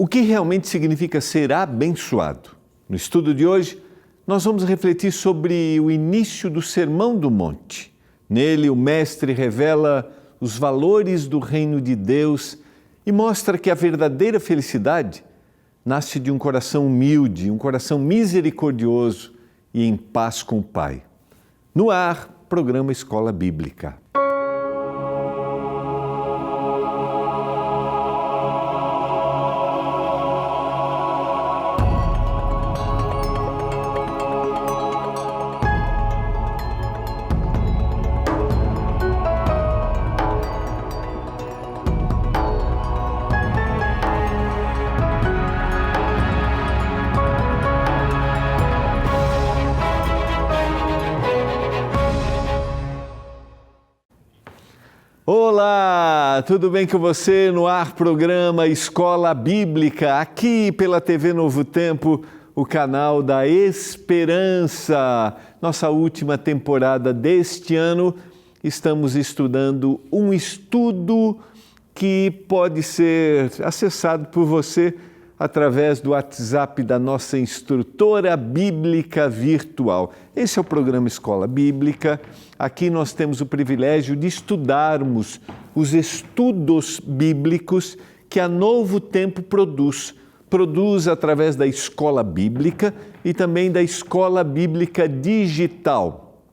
O que realmente significa ser abençoado? No estudo de hoje, nós vamos refletir sobre o início do Sermão do Monte. Nele, o Mestre revela os valores do reino de Deus e mostra que a verdadeira felicidade nasce de um coração humilde, um coração misericordioso e em paz com o Pai. No ar, programa Escola Bíblica. Olá, tudo bem com você? No ar, programa Escola Bíblica, aqui pela TV Novo Tempo, o canal da Esperança. Nossa última temporada deste ano, estamos estudando um estudo que pode ser acessado por você através do WhatsApp da nossa instrutora bíblica virtual. Esse é o programa Escola Bíblica. Aqui nós temos o privilégio de estudarmos os estudos bíblicos que a Novo Tempo produz. Produz através da Escola Bíblica e também da Escola Bíblica Digital.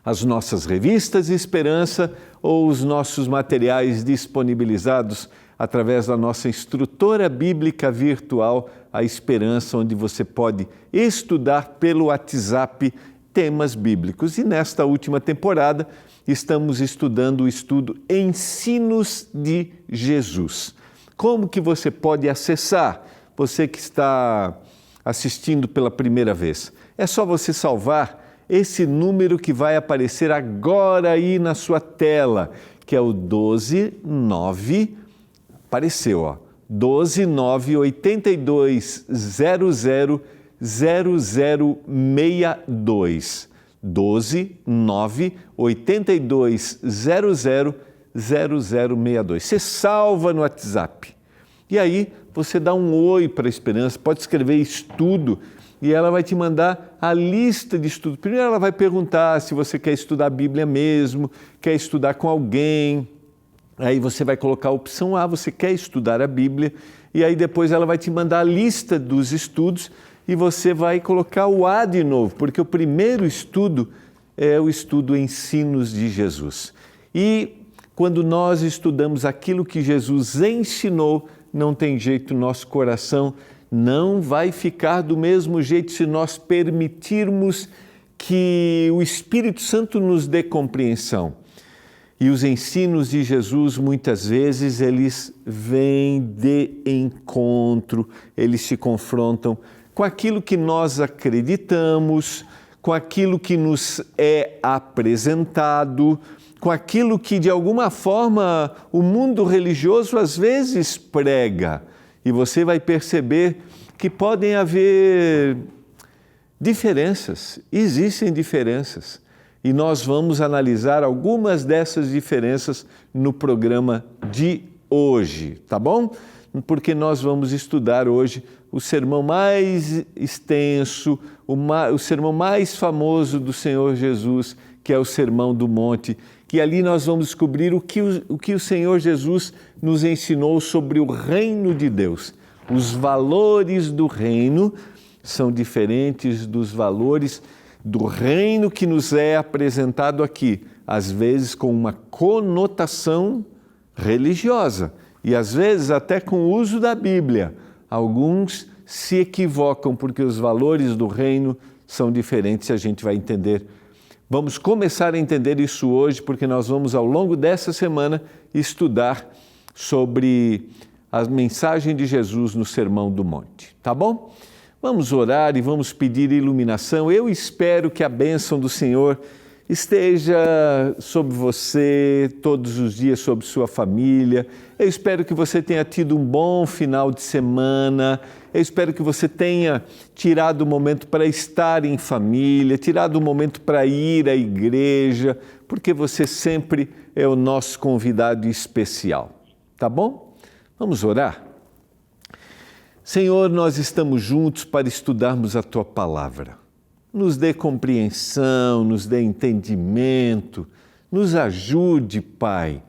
As nossas revistas Esperança ou os nossos materiais disponibilizados através da nossa instrutora bíblica virtual, a Esperança, onde você pode estudar pelo WhatsApp temas bíblicos. E nesta última temporada, estamos estudando o estudo Ensinos de Jesus. Como que você pode acessar? Você que está assistindo pela primeira vez. É só você salvar esse número que vai aparecer agora aí na sua tela, que é o 129... Apareceu, ó, 12982000062. 12982000062. Você salva no WhatsApp. E aí você dá um oi para a Esperança, pode escrever estudo e ela vai te mandar a lista de estudos. Primeiro ela vai perguntar se você quer estudar a Bíblia mesmo, quer estudar com alguém. Aí você vai colocar a opção A, você quer estudar a Bíblia, e aí depois ela vai te mandar a lista dos estudos e você vai colocar o A de novo, porque o primeiro estudo é o estudo Ensinos de Jesus. E quando nós estudamos aquilo que Jesus ensinou, não tem jeito, nosso coração não vai ficar do mesmo jeito se nós permitirmos que o Espírito Santo nos dê compreensão. E os ensinos de Jesus, muitas vezes, eles vêm de encontro, eles se confrontam com aquilo que nós acreditamos, com aquilo que nos é apresentado, com aquilo que, de alguma forma, o mundo religioso às vezes prega. E você vai perceber que podem haver diferenças, existem diferenças. E nós vamos analisar algumas dessas diferenças no programa de hoje, tá bom? Porque nós vamos estudar hoje o sermão mais extenso, o sermão mais famoso do Senhor Jesus, que é o Sermão do Monte, que ali nós vamos descobrir o que o Senhor Jesus nos ensinou sobre o reino de Deus. Os valores do reino são diferentes dos valores do reino que nos é apresentado aqui, às vezes com uma conotação religiosa e às vezes até com o uso da Bíblia. Alguns se equivocam porque os valores do reino são diferentes e a gente vai entender. Vamos começar a entender isso hoje porque nós vamos ao longo dessa semana estudar sobre a mensagem de Jesus no Sermão do Monte, tá bom? Vamos orar e vamos pedir iluminação. Eu espero que a bênção do Senhor esteja sobre você todos os dias, sobre sua família. Eu espero que você tenha tido um bom final de semana. Eu espero que você tenha tirado um momento para estar em família, tirado um momento para ir à igreja, porque você sempre é o nosso convidado especial. Tá bom? Vamos orar? Senhor, nós estamos juntos para estudarmos a Tua Palavra. Nos dê compreensão, nos dê entendimento, nos ajude, Pai,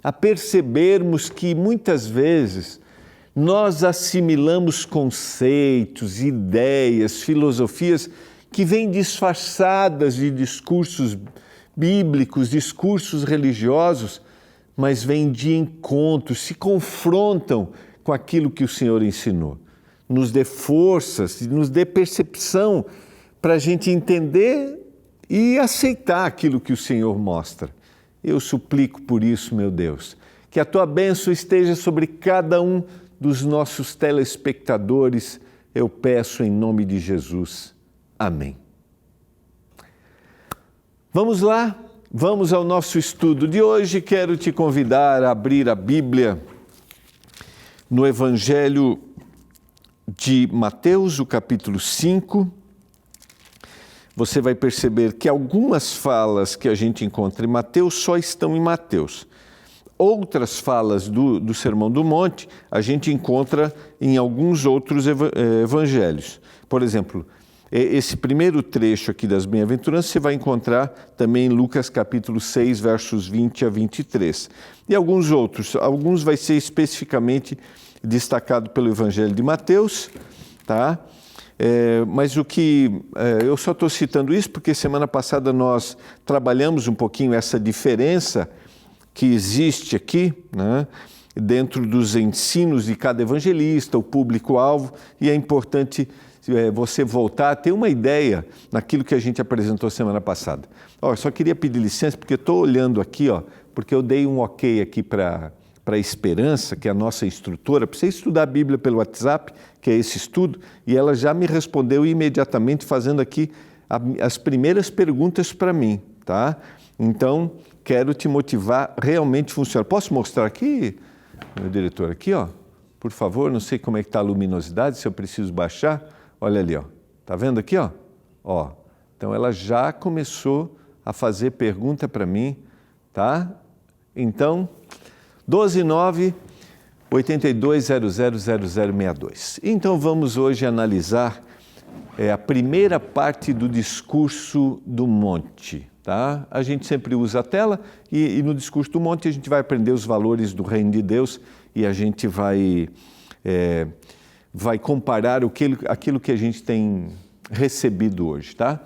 a percebermos que muitas vezes nós assimilamos conceitos, ideias, filosofias que vêm disfarçadas de discursos bíblicos, discursos religiosos, mas vêm de encontro, se confrontam com aquilo que o Senhor ensinou. Nos dê forças, nos dê percepção para a gente entender e aceitar aquilo que o Senhor mostra. Eu suplico por isso, meu Deus, que a Tua bênção esteja sobre cada um dos nossos telespectadores. Eu peço em nome de Jesus. Amém. Vamos lá? Vamos ao nosso estudo de hoje. Quero te convidar a abrir a Bíblia no Evangelho de Mateus, o capítulo 5. Você vai perceber que algumas falas que a gente encontra em Mateus só estão em Mateus. Outras falas do Sermão do Monte a gente encontra em alguns outros evangelhos. Por exemplo, esse primeiro trecho aqui das Bem-aventuranças você vai encontrar também em Lucas capítulo 6, versos 20 a 23. E alguns outros, alguns vai ser especificamente destacado pelo Evangelho de Mateus, tá? Mas eu só estou citando isso porque semana passada nós trabalhamos um pouquinho essa diferença que existe aqui, né, dentro dos ensinos de cada evangelista, o público-alvo, e é importante você voltar a ter uma ideia naquilo que a gente apresentou semana passada. Só queria pedir licença porque estou olhando aqui, porque eu dei um ok aqui para a Esperança, que é a nossa instrutora, para você estudar a Bíblia pelo WhatsApp, que é esse estudo, e ela já me respondeu imediatamente fazendo aqui as primeiras perguntas para mim, tá? Então, quero te motivar realmente a funcionar. Posso mostrar aqui, meu diretor, aqui, por favor, não sei como é que está a luminosidade, se eu preciso baixar. Olha ali, tá vendo aqui, Então, ela já começou a fazer pergunta para mim, tá? Então, 129-82000062. Então, vamos hoje analisar a primeira parte do discurso do monte, tá? A gente sempre usa a tela e no discurso do monte a gente vai aprender os valores do reino de Deus e a gente vai comparar aquilo que a gente tem recebido hoje, tá?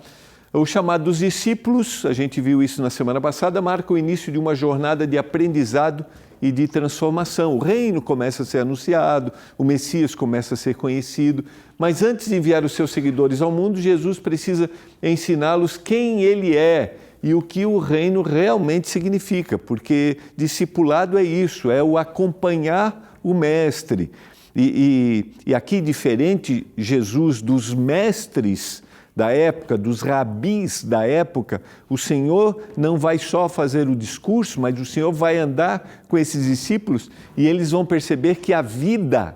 O chamado dos discípulos, a gente viu isso na semana passada, marca o início de uma jornada de aprendizado e de transformação. O reino começa a ser anunciado, o Messias começa a ser conhecido, mas antes de enviar os seus seguidores ao mundo, Jesus precisa ensiná-los quem Ele é e o que o reino realmente significa, porque discipulado é isso, é o acompanhar o Mestre. E aqui, diferente Jesus dos mestres da época, dos rabis da época, o Senhor não vai só fazer o discurso, mas o Senhor vai andar com esses discípulos e eles vão perceber que a vida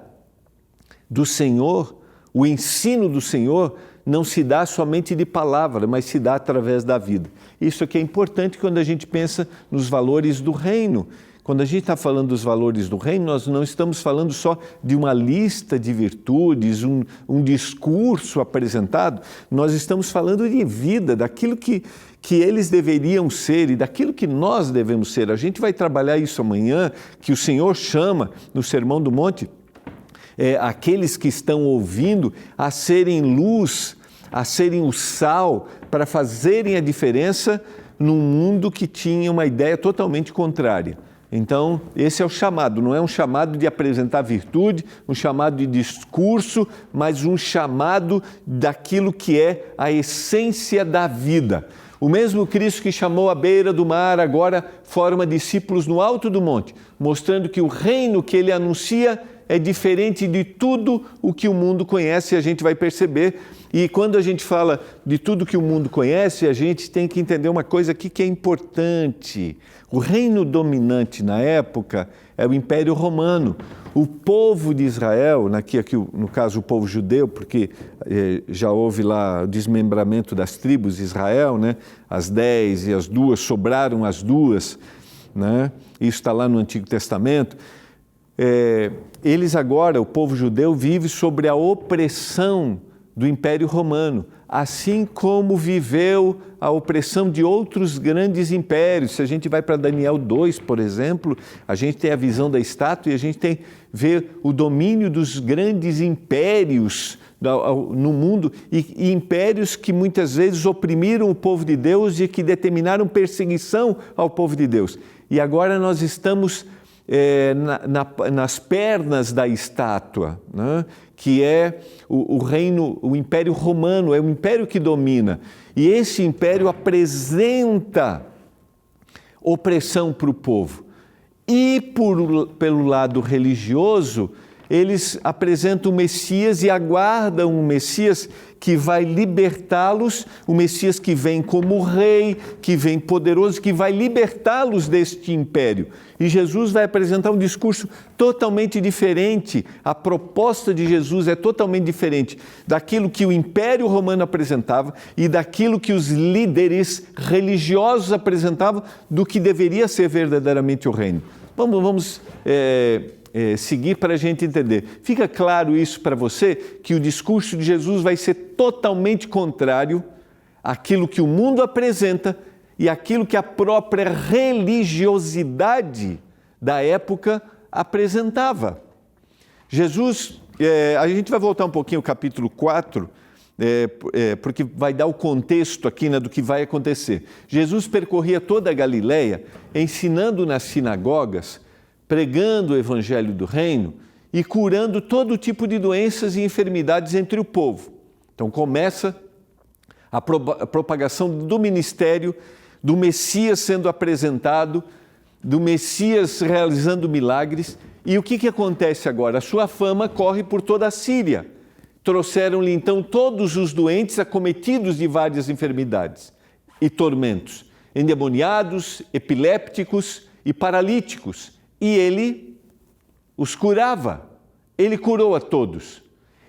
do Senhor, o ensino do Senhor, não se dá somente de palavra, mas se dá através da vida. Isso aqui é importante quando a gente pensa nos valores do reino. Quando a gente está falando dos valores do reino, nós não estamos falando só de uma lista de virtudes, um discurso apresentado, nós estamos falando de vida, daquilo que eles deveriam ser e daquilo que nós devemos ser. A gente vai trabalhar isso amanhã, que o Senhor chama no Sermão do Monte, aqueles que estão ouvindo a serem luz, a serem o sal, para fazerem a diferença num mundo que tinha uma ideia totalmente contrária. Então, esse é o chamado, não é um chamado de apresentar virtude, um chamado de discurso, mas um chamado daquilo que é a essência da vida. O mesmo Cristo que chamou à beira do mar, agora forma discípulos no alto do monte, mostrando que o reino que ele anuncia é diferente de tudo o que o mundo conhece, e a gente vai perceber. E quando a gente fala de tudo que o mundo conhece, a gente tem que entender uma coisa aqui que é importante. O reino dominante na época é o Império Romano. O povo de Israel, aqui no caso o povo judeu, porque já houve lá o desmembramento das tribos de Israel, né? As 10 e as 2, sobraram as 2, né? Isso está lá no Antigo Testamento. eles agora, o povo judeu, vive sobre a opressão do Império Romano, assim como viveu a opressão de outros grandes impérios. Se a gente vai para Daniel 2, por exemplo, a gente tem a visão da estátua e a gente vê o domínio dos grandes impérios no mundo, e impérios que muitas vezes oprimiram o povo de Deus e que determinaram perseguição ao povo de Deus. E agora nós estamos nas pernas da estátua, né? Que é o reino, o Império Romano, é o império que domina. E esse império apresenta opressão para o povo. E pelo lado religioso, eles apresentam o Messias e aguardam um Messias que vai libertá-los, o Messias que vem como rei, que vem poderoso, que vai libertá-los deste império. E Jesus vai apresentar um discurso totalmente diferente. A proposta de Jesus é totalmente diferente daquilo que o Império Romano apresentava e daquilo que os líderes religiosos apresentavam do que deveria ser verdadeiramente o reino. Vamos seguir para a gente entender. Fica claro isso para você, que o discurso de Jesus vai ser totalmente contrário àquilo que o mundo apresenta e àquilo que a própria religiosidade da época apresentava. Jesus, a gente vai voltar um pouquinho ao capítulo 4, porque vai dar o contexto aqui, né, do que vai acontecer. Jesus percorria toda a Galileia, ensinando nas sinagogas, pregando o evangelho do reino e curando todo tipo de doenças e enfermidades entre o povo. Então começa a propagação do ministério, do Messias sendo apresentado, do Messias realizando milagres. E o que acontece agora? A sua fama corre por toda a Síria. Trouxeram-lhe então todos os doentes acometidos de várias enfermidades e tormentos, endemoniados, epilépticos e paralíticos. E ele os curava, ele curou a todos.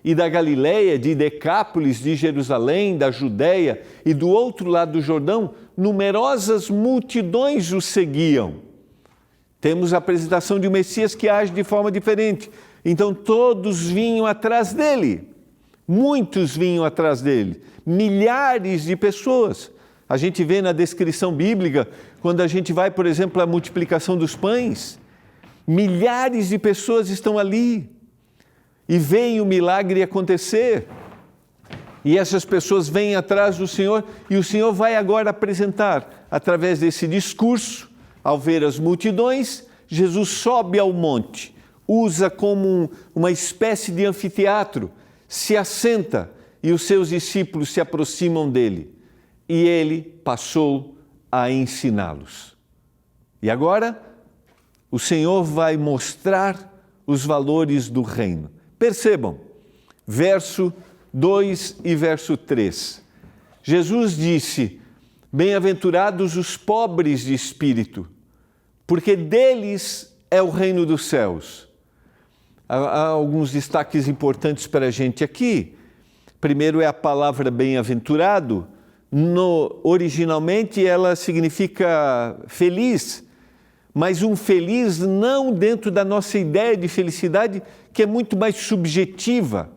E da Galileia, de Decápolis, de Jerusalém, da Judéia e do outro lado do Jordão, numerosas multidões o seguiam. Temos a apresentação de um Messias que age de forma diferente. Então todos vinham atrás dele, muitos vinham atrás dele, milhares de pessoas. A gente vê na descrição bíblica, quando a gente vai, por exemplo, à multiplicação dos pães, milhares de pessoas estão ali e veem o milagre acontecer. E essas pessoas vêm atrás do Senhor e o Senhor vai agora apresentar, através desse discurso, ao ver as multidões, Jesus sobe ao monte, usa como uma espécie de anfiteatro, se assenta e os seus discípulos se aproximam dele. E ele passou a ensiná-los. E agora, o Senhor vai mostrar os valores do reino. Percebam, verso 2 e verso 3. Jesus disse: bem-aventurados os pobres de espírito, porque deles é o reino dos céus. Há alguns destaques importantes para a gente aqui. Primeiro é a palavra bem-aventurado. Originalmente ela significa feliz, mas um feliz não dentro da nossa ideia de felicidade, que é muito mais subjetiva,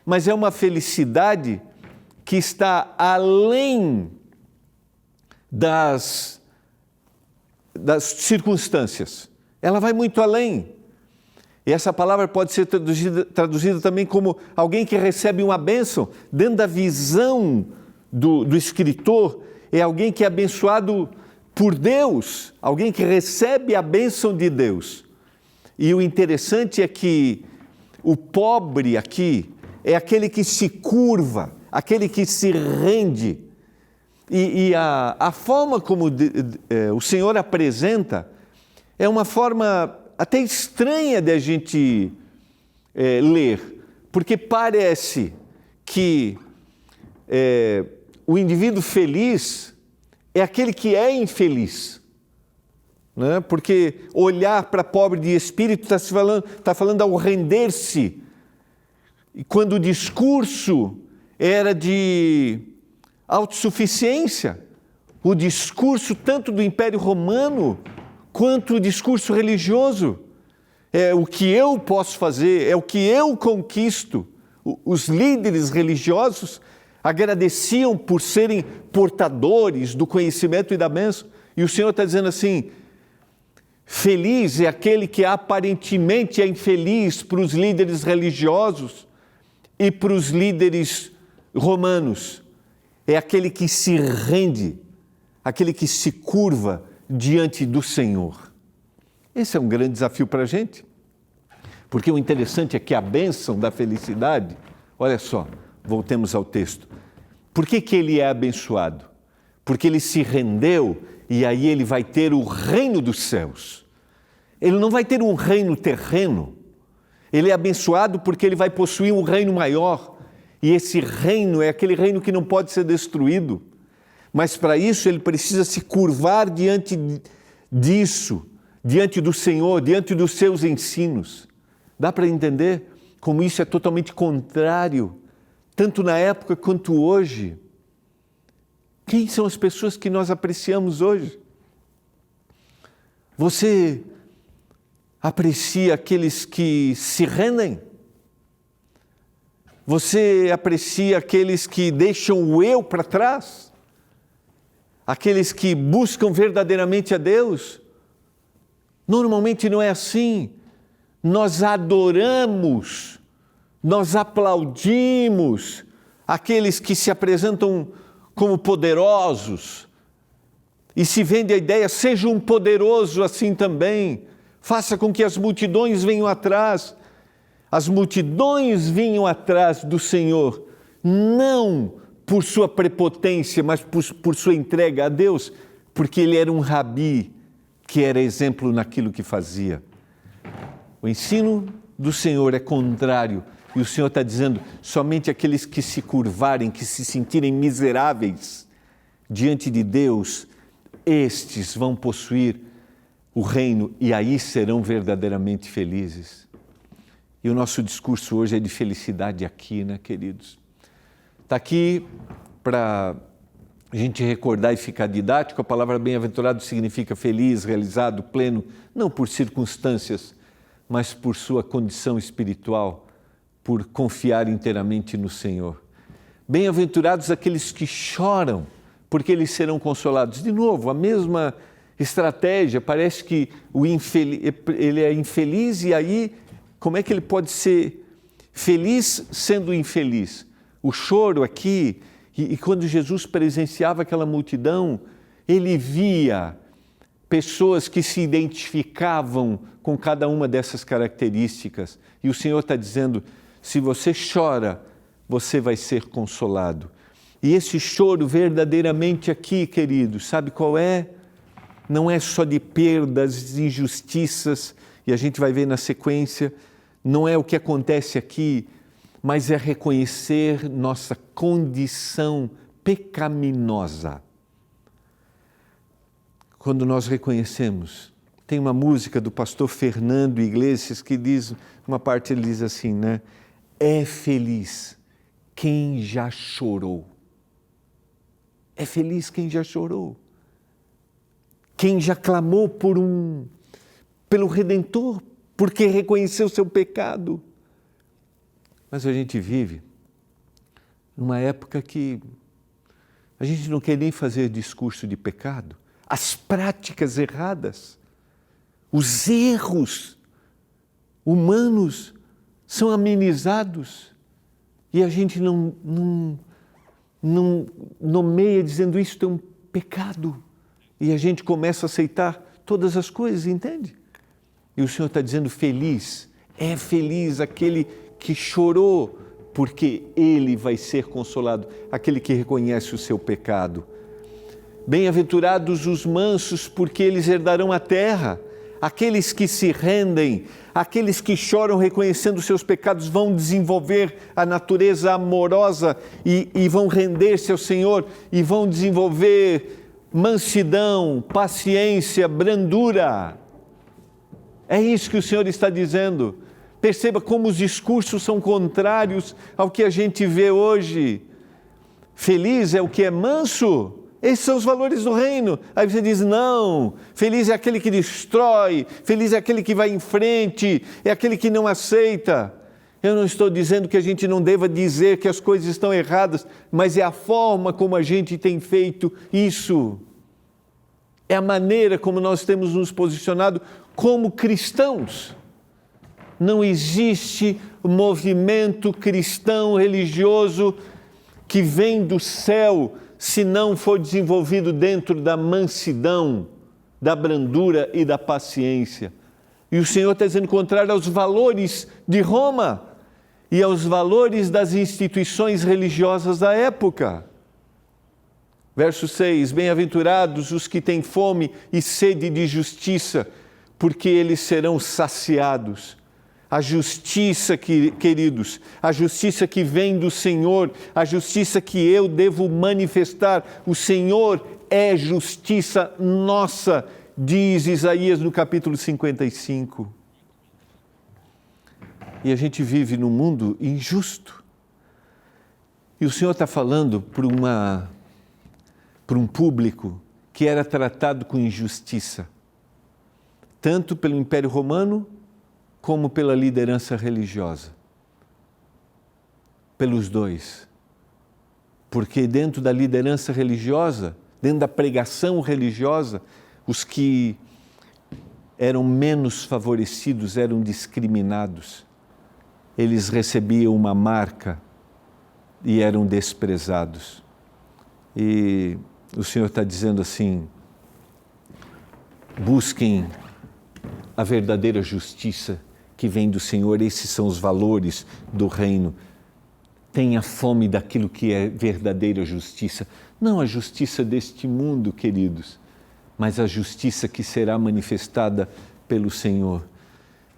mas é uma felicidade que está além das circunstâncias. Ela vai muito além. E essa palavra pode ser traduzida também como alguém que recebe uma bênção. Dentro da visão do escritor, é alguém que é abençoado por Deus, alguém que recebe a bênção de Deus. E o interessante é que o pobre aqui é aquele que se curva, aquele que se rende. E a forma como o Senhor apresenta é uma forma até estranha de a gente ler, porque parece que o indivíduo feliz é aquele que é infeliz, né? Porque olhar para pobre de espírito está falando ao render-se. E quando o discurso era de autossuficiência, o discurso tanto do Império Romano quanto o discurso religioso, é o que eu posso fazer, é o que eu conquisto. Os líderes religiosos agradeciam por serem portadores do conhecimento e da bênção. E o Senhor está dizendo assim: feliz é aquele que aparentemente é infeliz para os líderes religiosos e para os líderes romanos. É aquele que se rende, aquele que se curva diante do Senhor. Esse é um grande desafio para a gente, porque o interessante é que a bênção da felicidade, olha só, voltemos ao texto. Por que ele é abençoado? Porque ele se rendeu e aí ele vai ter o reino dos céus. Ele não vai ter um reino terreno. Ele é abençoado porque ele vai possuir um reino maior. E esse reino é aquele reino que não pode ser destruído. Mas para isso ele precisa se curvar diante disso, diante do Senhor, diante dos seus ensinos. Dá para entender como isso é totalmente contrário, tanto na época quanto hoje? Quem são as pessoas que nós apreciamos hoje? Você aprecia aqueles que se rendem? Você aprecia aqueles que deixam o eu para trás? Aqueles que buscam verdadeiramente a Deus? Normalmente não é assim. Nós adoramos, nós aplaudimos aqueles que se apresentam como poderosos e se vende a ideia: seja um poderoso assim também, faça com que as multidões venham atrás. As multidões vinham atrás do Senhor, não por sua prepotência, mas por sua entrega a Deus, porque ele era um rabi que era exemplo naquilo que fazia. O ensino do Senhor é contrário, e o Senhor está dizendo: somente aqueles que se curvarem, que se sentirem miseráveis diante de Deus, estes vão possuir o reino e aí serão verdadeiramente felizes. E o nosso discurso hoje é de felicidade aqui, né, queridos? Está aqui para a gente recordar e ficar didático. A palavra bem-aventurado significa feliz, realizado, pleno, não por circunstâncias, mas por sua condição espiritual, por confiar inteiramente no Senhor. Bem-aventurados aqueles que choram, porque eles serão consolados. De novo, a mesma estratégia, parece que ele é infeliz e aí como é que ele pode ser feliz sendo infeliz? O choro aqui, e quando Jesus presenciava aquela multidão, ele via pessoas que se identificavam com cada uma dessas características. E o Senhor está dizendo: se você chora, você vai ser consolado. E esse choro verdadeiramente aqui, queridos, sabe qual é? Não é só de perdas, injustiças, e a gente vai ver na sequência, não é o que acontece aqui, mas é reconhecer nossa condição pecaminosa. Quando nós reconhecemos, tem uma música do pastor Fernando Iglesias que diz, uma parte ele diz assim, né? É feliz quem já chorou. É feliz quem já chorou. Quem já clamou pelo Redentor, porque reconheceu seu pecado. Mas a gente vive numa época que a gente não quer nem fazer discurso de pecado. As práticas erradas, os erros humanos são amenizados e a gente não nomeia dizendo isso é um pecado. E a gente começa a aceitar todas as coisas, entende? E o Senhor está dizendo: feliz, é feliz aquele que chorou, porque ele vai ser consolado, aquele que reconhece o seu pecado. Bem-aventurados os mansos, porque eles herdarão a terra. Aqueles que se rendem, aqueles que choram reconhecendo os seus pecados, vão desenvolver a natureza amorosa e vão render-se ao Senhor e vão desenvolver mansidão, paciência, brandura. É isso que o Senhor está dizendo. Perceba como os discursos são contrários ao que a gente vê hoje. Feliz é o que é manso, Esses são os valores do reino. Aí você diz, não, feliz é aquele que destrói, feliz é aquele que vai em frente, é aquele que não aceita. Eu não estou dizendo que a gente não deva dizer que as coisas estão erradas, mas é a forma como a gente tem feito isso. É a maneira como nós temos nos posicionado como cristãos. Não existe movimento cristão religioso que vem do céu se não for desenvolvido dentro da mansidão, da brandura e da paciência. E o Senhor está dizendo contrário aos valores de Roma e aos valores das instituições religiosas da época. Verso 6, bem-aventurados os que têm fome e sede de justiça, porque eles serão saciados. A justiça, queridos, a justiça que vem do Senhor, a justiça que eu devo manifestar, o Senhor é justiça nossa, diz Isaías no capítulo 55. E a gente vive num mundo injusto. E o Senhor está falando para um público que era tratado com injustiça, tanto pelo Império Romano, como pela liderança religiosa. Pelos dois. Porque dentro da liderança religiosa, dentro da pregação religiosa, os que eram menos favorecidos eram discriminados. Eles recebiam uma marca e eram desprezados. E o Senhor está dizendo assim, busquem a verdadeira justiça que vem do Senhor, esses são os valores do reino. Tenha fome daquilo que é verdadeira justiça, não a justiça deste mundo, queridos, mas a justiça que será manifestada pelo Senhor.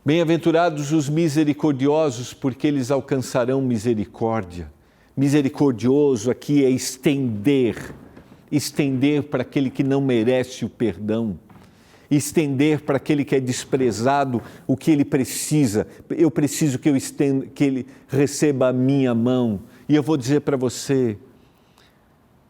Bem-aventurados os misericordiosos, porque eles alcançarão misericórdia. Misericordioso aqui é estender para aquele que não merece o perdão. Estender para aquele que é desprezado o que ele precisa. Eu preciso que ele receba a minha mão. E eu vou dizer para você,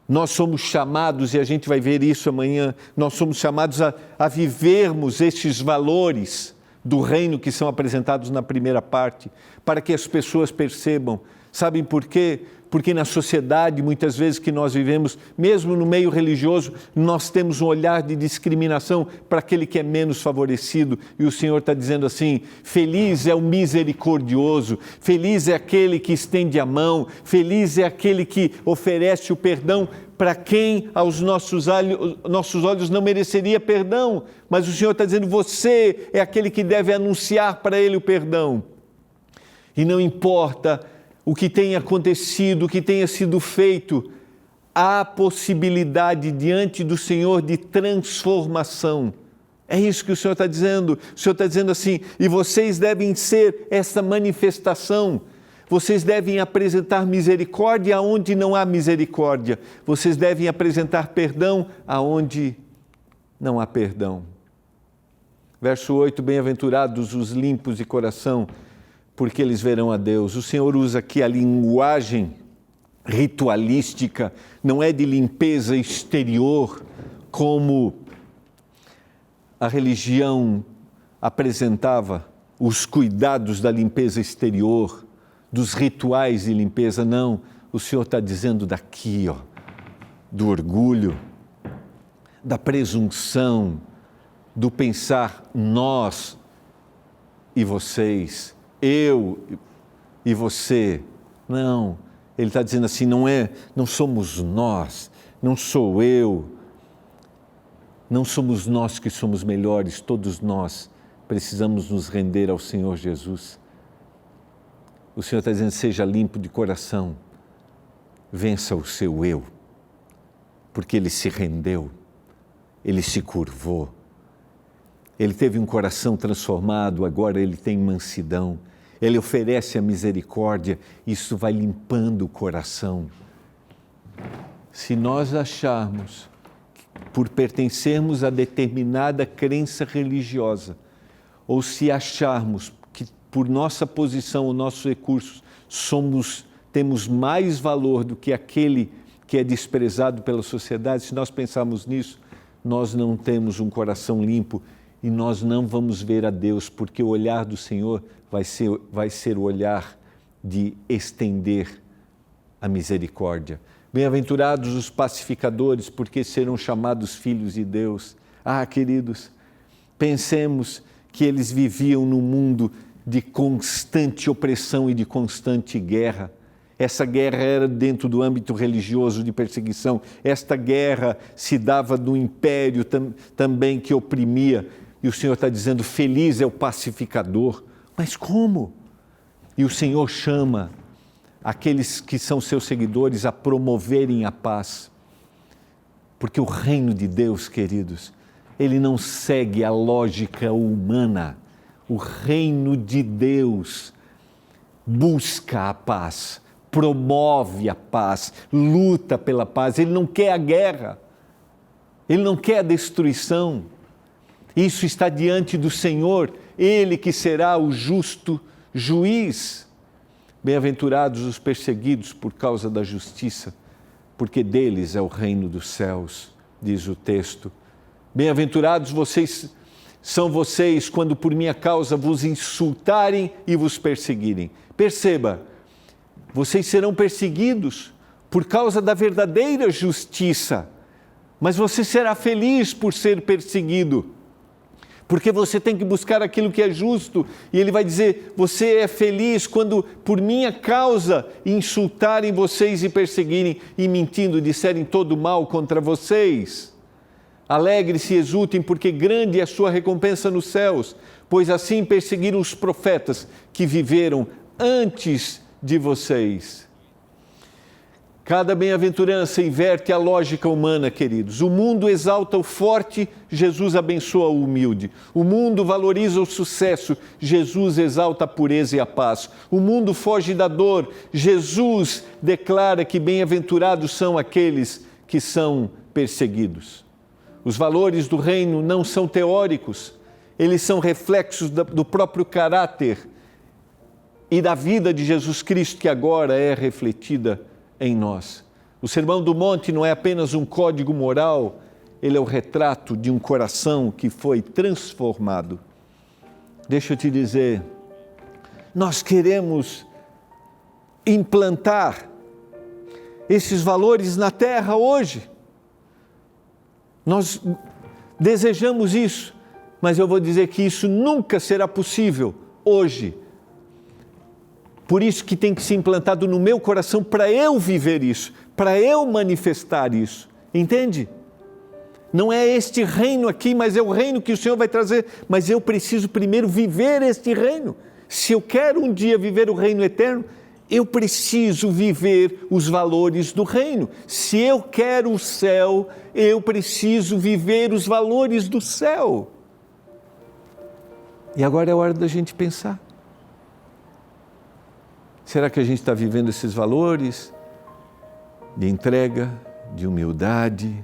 nós somos chamados, e a gente vai ver isso amanhã, nós somos chamados a vivermos estes valores do reino que são apresentados na primeira parte, para que as pessoas percebam. Sabem por quê? Porque na sociedade, muitas vezes que nós vivemos, mesmo no meio religioso, nós temos um olhar de discriminação para aquele que é menos favorecido. E o Senhor está dizendo assim, feliz é o misericordioso, feliz é aquele que estende a mão, feliz é aquele que oferece o perdão para quem aos nossos olhos não mereceria perdão. Mas o Senhor está dizendo, você é aquele que deve anunciar para ele o perdão. E não importa o que tenha acontecido, o que tenha sido feito, há possibilidade diante do Senhor de transformação. É isso que o Senhor está dizendo. O Senhor está dizendo assim, e vocês devem ser essa manifestação. Vocês devem apresentar misericórdia aonde não há misericórdia. Vocês devem apresentar perdão aonde não há perdão. Verso 8, bem-aventurados os limpos de coração, porque eles verão a Deus. O Senhor usa aqui a linguagem ritualística, não é de limpeza exterior, como a religião apresentava os cuidados da limpeza exterior, dos rituais de limpeza. Não, o Senhor está dizendo daqui, do orgulho, da presunção, do pensar nós e vocês, eu e você. Não, ele está dizendo assim, não somos nós, não sou eu, não somos nós que somos melhores, todos nós precisamos nos render ao Senhor Jesus. O Senhor está dizendo, seja limpo de coração, vença o seu eu, porque ele se rendeu, ele se curvou, ele teve um coração transformado, agora ele tem mansidão. Ele oferece a misericórdia, isso vai limpando o coração. Se nós acharmos, por pertencermos a determinada crença religiosa, ou se acharmos que por nossa posição, os nossos recursos, temos mais valor do que aquele que é desprezado pela sociedade, se nós pensarmos nisso, nós não temos um coração limpo e nós não vamos ver a Deus, porque o olhar do Senhor vai ser o olhar de estender a misericórdia. Bem-aventurados os pacificadores, porque serão chamados filhos de Deus. Ah, queridos, pensemos que eles viviam num mundo de constante opressão e de constante guerra. Essa guerra era dentro do âmbito religioso de perseguição. Esta guerra se dava do império também que oprimia. E o Senhor está dizendo, feliz é o pacificador. Mas como? E o Senhor chama aqueles que são seus seguidores a promoverem a paz. Porque o reino de Deus, queridos, ele não segue a lógica humana. O reino de Deus busca a paz, promove a paz, luta pela paz. Ele não quer a guerra, ele não quer a destruição. Isso está diante do Senhor, ele que será o justo juiz. Bem-aventurados os perseguidos por causa da justiça, porque deles é o reino dos céus, diz o texto. Bem-aventurados são vocês quando por minha causa vos insultarem e vos perseguirem. Perceba, vocês serão perseguidos por causa da verdadeira justiça, mas você será feliz por ser perseguido, porque você tem que buscar aquilo que é justo, e ele vai dizer, você é feliz quando por minha causa insultarem vocês e perseguirem, e mentindo disserem todo mal contra vocês. Alegre-se e exultem, porque grande é a sua recompensa nos céus, pois assim perseguiram os profetas que viveram antes de vocês. Cada bem-aventurança inverte a lógica humana, queridos. O mundo exalta o forte, Jesus abençoa o humilde. O mundo valoriza o sucesso, Jesus exalta a pureza e a paz. O mundo foge da dor, Jesus declara que bem-aventurados são aqueles que são perseguidos. Os valores do reino não são teóricos, eles são reflexos do próprio caráter e da vida de Jesus Cristo, que agora é refletida em nós. O Sermão do Monte não é apenas um código moral, ele é o retrato de um coração que foi transformado. Deixa eu te dizer, nós queremos implantar esses valores na terra hoje. Nós desejamos isso, mas eu vou dizer que isso nunca será possível hoje. Por isso que tem que ser implantado no meu coração para eu viver isso, para eu manifestar isso. Entende? Não é este reino aqui, mas é o reino que o Senhor vai trazer. Mas eu preciso primeiro viver este reino. Se eu quero um dia viver o reino eterno, eu preciso viver os valores do reino. Se eu quero o céu, eu preciso viver os valores do céu. E agora é hora da gente pensar. Será que a gente está vivendo esses valores de entrega, de humildade,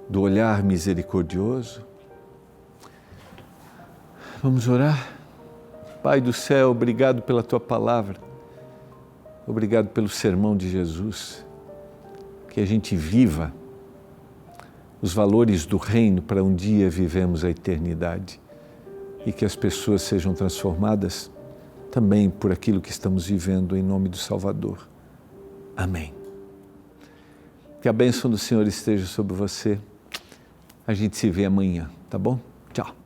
do olhar misericordioso? Vamos orar? Pai do céu, obrigado pela Tua palavra. Obrigado pelo sermão de Jesus, que a gente viva os valores do reino para um dia vivemos a eternidade e que as pessoas sejam transformadas também por aquilo que estamos vivendo em nome do Salvador. Amém. Que a bênção do Senhor esteja sobre você. A gente se vê amanhã, tá bom? Tchau.